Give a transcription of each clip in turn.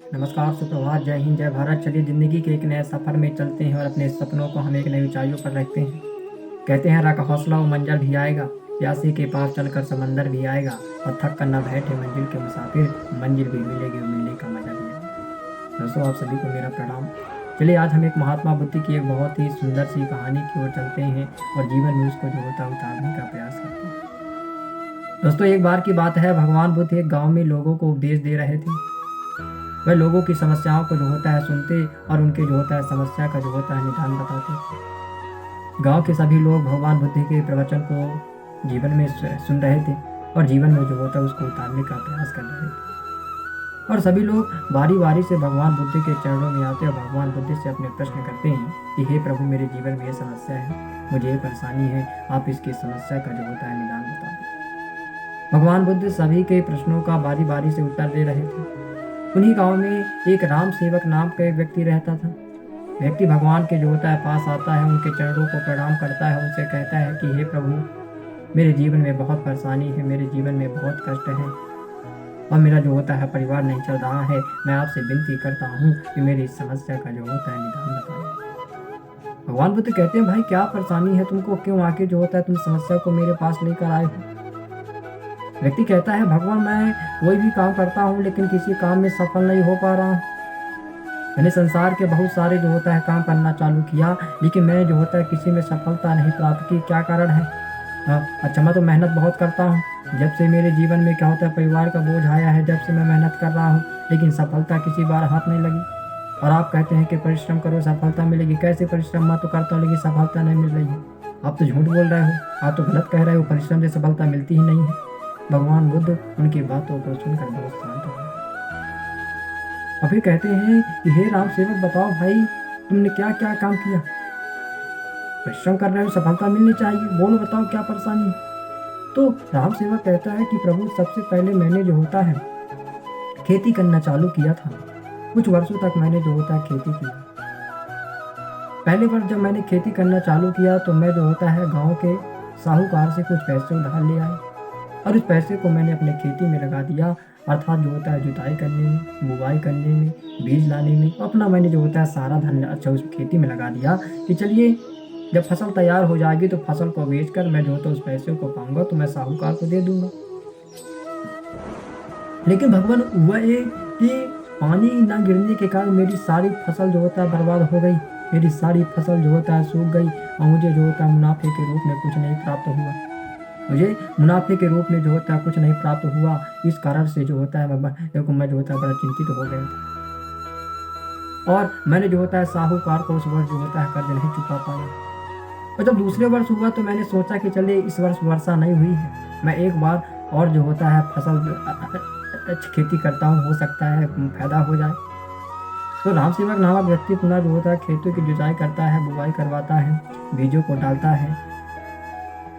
नमस्कार, सुप्रभात, जय हिंद, जय भारत। चलिए ज़िंदगी के एक नए सफ़र में चलते हैं और अपने सपनों को हम एक नई ऊँचाइयों पर रखते हैं। कहते हैं रख हौसला वो मंज़िल भी आएगा, प्यासी के पास चलकर समंदर भी आएगा और थक कर ना बैठे मंजिल के मुसाफिर, मंजिल भी मिलेगी, मिलने का मज़ा भी आएगा। दोस्तों, आप सभी को मेरा प्रणाम। चलिए आज हम एक महात्मा बुद्ध की एक बहुत ही सुंदर सी कहानी की ओर चलते हैं और जीवन में उसको जो होता है उतारने का प्रयास करते हैं। दोस्तों, एक बार की बात है, भगवान बुद्ध एक गाँव में लोगों को उपदेश दे रहे थे। वह लोगों की समस्याओं को जो होता है सुनते और उनके जो होता है समस्या का जो होता है निदान बताते थे। गांव के सभी लोग भगवान बुद्ध के प्रवचन को जीवन में सुन रहे थे और जीवन में जो होता है उसको उतारने का प्रयास कर रहे थे। और सभी लोग बारी बारी से भगवान बुद्ध के चरणों में आते और भगवान बुद्ध से अपने प्रश्न करते हैं कि हे प्रभु, मेरे जीवन में ये समस्या है, मुझे ये परेशानी है, आप इसकी समस्या का जो होता है निदान बता दो। भगवान बुद्ध सभी के प्रश्नों का बारी बारी से उत्तर दे रहे थे। उन्हीं गांव में एक राम सेवक नाम का एक व्यक्ति रहता था। व्यक्ति भगवान के जो होता है पास आता है, उनके चरणों को प्रणाम करता है, उनसे कहता है कि हे प्रभु, मेरे जीवन में बहुत परेशानी है, मेरे जीवन में बहुत कष्ट है और मेरा जो होता है परिवार नहीं चल रहा है। मैं आपसे विनती करता हूँ कि मेरी इस समस्या का जो होता है निदान बताएं। भगवान बुद्ध कहते हैं, भाई क्या परेशानी है तुमको, क्यों आके जो होता है तुम समस्या को मेरे पास लेकर आए हो। व्यक्ति कहता है, भगवान मैं कोई भी काम करता हूँ लेकिन किसी काम में सफल नहीं हो पा रहा हूँ। मैंने संसार के बहुत सारे जो होता है काम करना चालू किया लेकिन मैं जो होता है किसी में सफलता नहीं प्राप्त की, क्या कारण है। अच्छा, मैं तो मेहनत बहुत करता हूँ, जब से मेरे जीवन में क्या होता है परिवार का बोझ आया है, जब से मैं मेहनत कर रहा हूँ लेकिन सफलता किसी बार हाथ नहीं लगी। और आप कहते हैं कि परिश्रम करो सफलता मिलेगी। कैसे परिश्रम, मैं तो करता हूँ लेकिन सफलता नहीं मिल रही है। आप तो झूठ बोल रहे हो, आप तो गलत कह रहे हो, परिश्रम से सफलता मिलती ही नहीं है। भगवान बुद्ध उनकी बातों को सुनकर बहुत शांत हो गए और फिर कहते हैं कि हे राम सेवक, बताओ भाई, तुमने क्या क्या काम किया। परिश्रम कर रहे हो, सफलता मिलनी चाहिए, बोलो बताओ क्या परेशानी है। तो राम सेवक कहता है कि प्रभु, सबसे पहले मैंने जो होता है खेती करना चालू किया था। कुछ वर्षों तक मैंने जो होता है खेती की। पहले बार जब मैंने खेती करना चालू किया तो मैं जो होता है गाँव के साहूकार से कुछ पैसे उधार ले आया और उस पैसे को मैंने अपने खेती में लगा दिया, अर्थात जो होता है जुताई करने में, बुवाई करने में, बीज लाने में। अपना मैंने जो होता है सारा धन अच्छा उस खेती में लगा दिया कि चलिए जब फसल तैयार हो जाएगी तो फसल को बेचकर मैं जो होता है उस पैसे को पाऊंगा तो मैं साहूकार को दे दूंगा। लेकिन भगवान हुआ ये कि पानी ना गिरने के कारण मेरी सारी फसल जो होता है बर्बाद हो गई। मेरी सारी फसल जो होता है सूख गई और मुझे जो होता है मुनाफे के रूप में कुछ नहीं प्राप्त हुआ। मुझे मुनाफे के रूप में जो होता है कुछ नहीं प्राप्त हुआ। इस कारण से जो होता है मैं जो होता है बड़ा चिंतित हो गया था और मैंने जो होता है साहूकार को उस वर्ष जो होता है कर्ज नहीं चुका पाया। और जब दूसरे वर्ष हुआ तो मैंने सोचा कि चलिए इस वर्ष वर्षा नहीं हुई है, मैं एक बार और जो होता है फसल खेती करता हूँ, हो सकता है फायदा हो जाए। तो राम सेवक नामक व्यक्ति पुनः जो होता है खेतों की जुताई करता है, बुवाई करवाता है, बीजों को डालता है।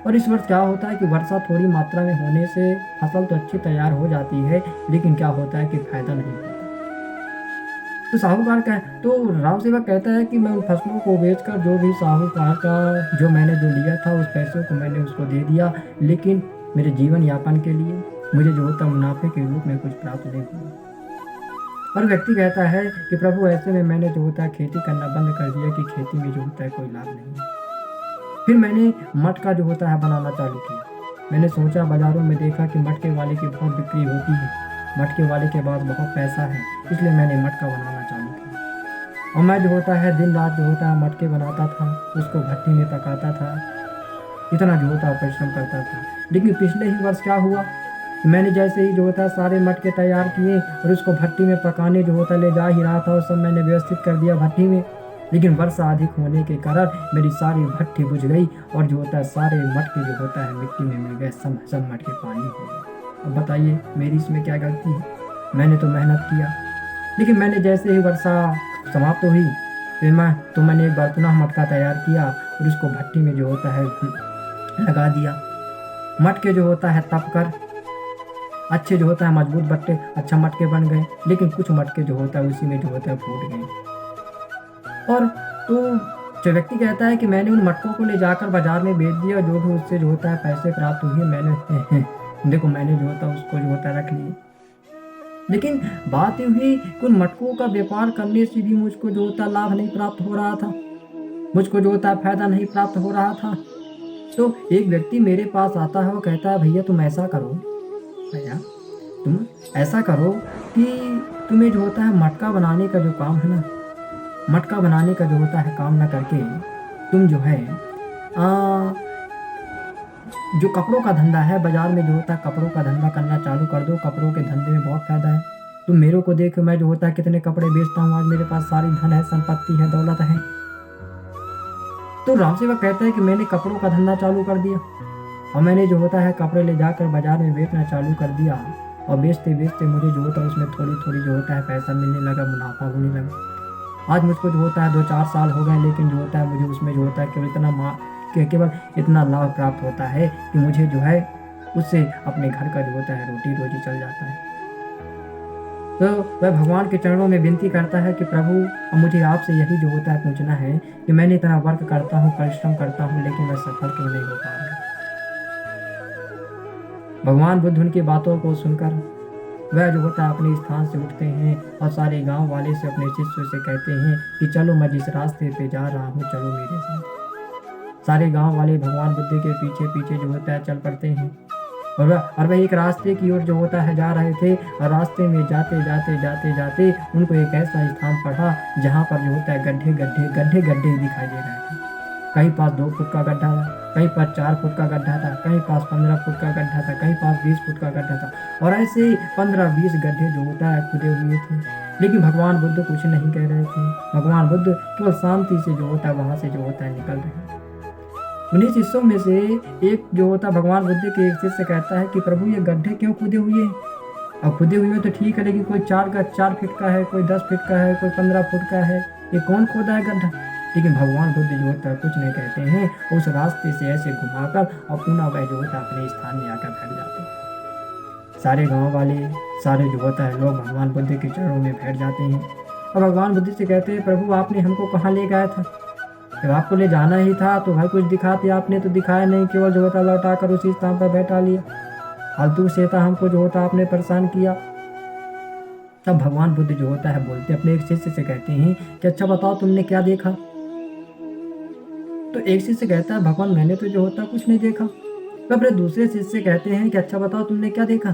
और इस वर्ष क्या होता है कि वर्षा थोड़ी मात्रा में होने से फसल तो अच्छी तैयार हो जाती है लेकिन क्या होता है कि फायदा नहीं होता। तो साहूकार का तो राम सेवक कहता है कि मैं उन फसलों को बेचकर जो भी साहूकार का जो मैंने जो लिया था उस पैसे को मैंने उसको दे दिया, लेकिन मेरे जीवन यापन के लिए मुझे जो होता मुनाफे के रूप में कुछ प्राप्त नहीं हुआ। और व्यक्ति कहता है कि प्रभु, ऐसे में मैंने जो होता है खेती करना बंद कर दिया कि खेती में जो होता है कोई लाभ नहीं है। फिर मैंने मटका जो होता है बनाना चालू किया। मैंने सोचा, बाजारों में देखा कि मटके वाले की बहुत बिक्री होती है, मटके वाले के पास बहुत पैसा है, इसलिए मैंने मटका बनाना चालू किया। और मैं जो होता है दिन रात जो होता है मटके बनाता था, उसको भट्टी में पकाता था, इतना जो होता है परिश्रम करता था। लेकिन पिछले ही वर्ष क्या हुआ, मैंने जैसे ही जो होता है सारे मटके तैयार किए और उसको भट्टी में पकाने जो होता ले जा ही रहा था, उस सब मैंने व्यवस्थित कर दिया भट्टी में। लेकिन वर्षा अधिक होने के कारण मेरी सारी भट्टी बुझ गई और जो होता है सारे मटके जो होता है मिट्टी में मिल गए, सब मटके पानी हो गए। अब बताइए मेरी इसमें क्या गलती है। मैंने तो मेहनत किया, लेकिन मैंने जैसे ही वर्षा समाप्त हुई तो मैंने एक बार पुनः मटका तैयार किया और उसको भट्टी में जो होता है लगा दिया। मटके जो होता है तप कर अच्छे जो होता है मजबूत बट्टे अच्छा मटके बन गए, लेकिन कुछ मटके जो होता है उसी में जो होता है फूट गए। और तो जो व्यक्ति कहता है कि मैंने उन मटकों को ले जाकर बाजार में बेच दिया, जो भी उससे जो होता है पैसे प्राप्त हुए मैंने देखो मैंने जो होता है उसको जो होता है रख लिए। लेकिन बात ये हुई कि उन मटकों का व्यापार करने से भी मुझको जो होता लाभ नहीं प्राप्त हो रहा था, मुझको जो होता फायदा नहीं प्राप्त हो रहा था। तो एक व्यक्ति मेरे पास आता है और कहता है भैया तुम ऐसा करो, भैया तुम ऐसा करो कि तुम्हें जो होता है मटका बनाने का जो काम है ना, मटका बनाने का जो होता है काम ना करके तुम जो है जो कपड़ों का धंधा है, बाजार में जो होता है कपड़ों का धंधा करना चालू कर दो। कपड़ों के धंधे में बहुत फायदा है। तुम मेरे को देखो, मैं जो होता है कितने कपड़े बेचता हूँ, आज मेरे पास सारी धन है, संपत्ति है, दौलत है। तो राम सेवक कहता है कि मैंने कपड़ों का धंधा चालू कर दिया और मैंने जो होता है कपड़े ले जाकर बाजार में बेचना चालू कर दिया और बेचते बेचते मुझे जो होता है उसमें थोड़ी थोड़ी जो होता है पैसा मिलने लगा, मुनाफा होने लगा। आज मुझको जो होता है 2-4 साल हो गए, लेकिन जो होता है मुझे उसमें जो होता है केवल इतना लाभ प्राप्त होता है कि मुझे जो है उससे अपने घर का जो होता है रोटी रोजी चल जाता है। तो वह भगवान के चरणों में विनती करता है कि प्रभु अब मुझे आपसे यही जो होता है पूछना है कि मैंने इतना वर्क करता हूँ, परिश्रम करता हूँ, लेकिन मैं सफल क्यों नहीं हो पा रहा। भगवान बुद्ध उनकी बातों को सुनकर वह जो होता है अपने स्थान से उठते हैं और सारे गांव वाले से अपने शिष्यों से कहते हैं कि चलो मैं जिस रास्ते पे जा रहा हूँ चलो मेरे साथ। सारे गांव वाले भगवान बुद्ध के पीछे पीछे जो होता है चल पड़ते हैं और वह एक रास्ते की ओर जो होता है जा रहे थे और रास्ते में जाते जाते जाते जाते उनको एक ऐसा स्थान पड़ा जहाँ पर जो होता है गड्ढे गड्ढे गड्ढे गड्ढे दिखाई दे रहे थे। कहीं पास 2 फुट का गड्ढा था, कहीं पास 4 फुट का गड्ढा था, कहीं पास 15 फुट का गड्ढा था, कहीं पास 20 फुट का गड्ढा था और ऐसे 15-20 गड्ढे जो होता है खुदे हुए थे। लेकिन भगवान बुद्ध कुछ नहीं कह रहे थे। भगवान बुद्ध केवल शांति से जो होता है वहां से जो होता है निकल रहे। उन्हीं शिष्यों में से एक जो होता भगवान बुद्ध के एक शिष्य कहता है कि प्रभु ये गड्ढे क्यों खुदे हुए हैं? और खुदे हुए तो ठीक है, लेकिन कोई 4 फीट का है, कोई 10 फीट का है, कोई 15 फुट का है, ये कौन खोदा है गड्ढा? लेकिन भगवान बुद्ध जो होता है कुछ नहीं कहते हैं, उस रास्ते से ऐसे घुमाकर और पुनः वह जो होता है अपने स्थान में आकर बैठ जाते हैं। सारे गांव वाले सारे जो होता है लोग भगवान बुद्ध के चरणों में बैठ जाते हैं और भगवान बुद्ध से कहते हैं प्रभु आपने हमको कहाँ ले गया था? जब आपको ले जाना ही था तो भाई कुछ दिखाते, आपने तो दिखाया नहीं, केवल जो होता लौटा कर उसी स्थान पर बैठा लिया। फालतू से था हमको जो होता आपने परेशान किया। तब भगवान बुद्ध जो होता है बोलते अपने एक शिष्य से कहते हैं कि अच्छा बताओ तुमने क्या देखा? तो एक शिष्य कहता है भगवान मैंने तो जो होता कुछ नहीं देखा। तो अपने दूसरे शिष्य से कहते हैं कि अच्छा बताओ तुमने क्या देखा?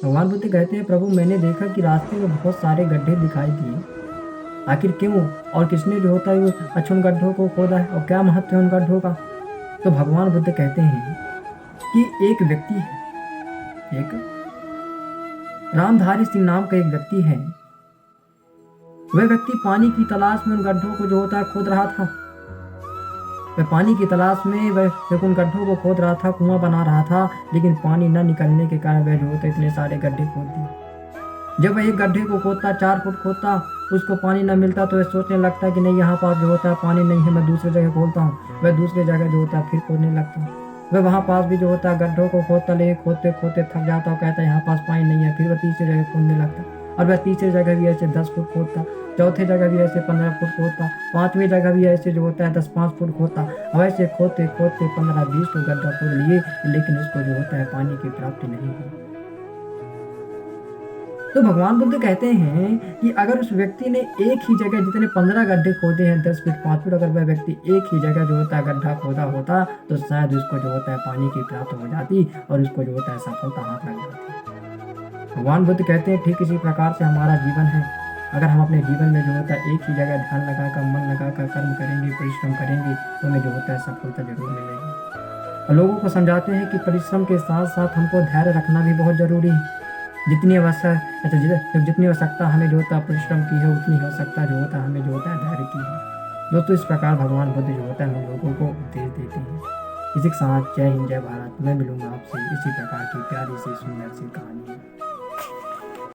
भगवान बुद्ध कहते हैं प्रभु मैंने देखा कि रास्ते में बहुत सारे गड्ढे दिखाई दिए। आखिर क्यों और किसने जो होता है वो अच्छे उन गड्ढों को खोदा है और क्या महत्व है उन गड्ढों का? तो भगवान बुद्ध कहते हैं कि एक व्यक्ति है, एक रामधारी सिंह नाम का एक व्यक्ति है। वह व्यक्ति पानी की तलाश में उन गड्ढों को जो होता है खोद रहा था। वह पानी की तलाश में वह उन गड्ढों को खोद रहा था, कुआं बना रहा था, लेकिन पानी न निकलने के कारण वह जो होता इतने सारे गड्ढे खोद दिए। जब वह एक गड्ढे को खोदता 4 फुट खोदता, उसको पानी न मिलता तो वह सोचने लगता कि नहीं यहाँ पास जो होता है पानी नहीं है, मैं दूसरी जगह खोदता हूँ। वह दूसरी जगह जो होता है फिर खोदने लगता। वह वहाँ पास भी जो होता है गड्ढों को खोदता, लेकिन खोदते खोदते थक जाता और कहता है यहाँ पास पानी नहीं है। फिर वह तीसरी जगह खोदने लगता और वह तीसरी जगह भी ऐसे 10 फुट खोदता, चौथे जगह भी ऐसे 15 फुट खोदता, 5वीं जगह भी ऐसे जो होता है 10-5 फुट खोदता। अब ऐसे खोदते खोदते 15-20 तो गड्ढा खोद लिए, लेकिन उसको जो होता है पानी की प्राप्ति नहीं हुई। तो भगवान बुद्ध कहते हैं कि अगर उस व्यक्ति ने एक ही जगह जितने 15 गड्ढे खोदे हैं 10 फीट 5 फीट, अगर वह व्यक्ति एक ही जगह जो होता है गड्ढा खोदा होता तो शायद उसको जो होता है पानी की प्राप्त हो जाती और उसको जो होता है सफलता हाथ लग जाती। भगवान बुद्ध कहते हैं ठीक इसी प्रकार से हमारा जीवन है। अगर हम अपने जीवन में जो होता है एक ही जगह ध्यान लगाकर मन लगाकर कर्म करेंगे, परिश्रम करेंगे तो हमें जो होता है सफलता जरूर मिलेगी। और लोगों को समझाते हैं कि परिश्रम के साथ साथ हमको धैर्य रखना भी बहुत जरूरी है। जितनी आवश्यकता हमें जो होता है परिश्रम की है, उतनी आवश्यकता जो होता है हमें जो होता है धैर्य की है। दोस्तों इस प्रकार भगवान बुद्ध जो होता है हम लोगों को उपदेश देते हैं। इसी के साथ जय हिंद जय भारत। मैं मिलूंगा आपसे इसी प्रकार की प्यारी सी सुंदर सी कहानी।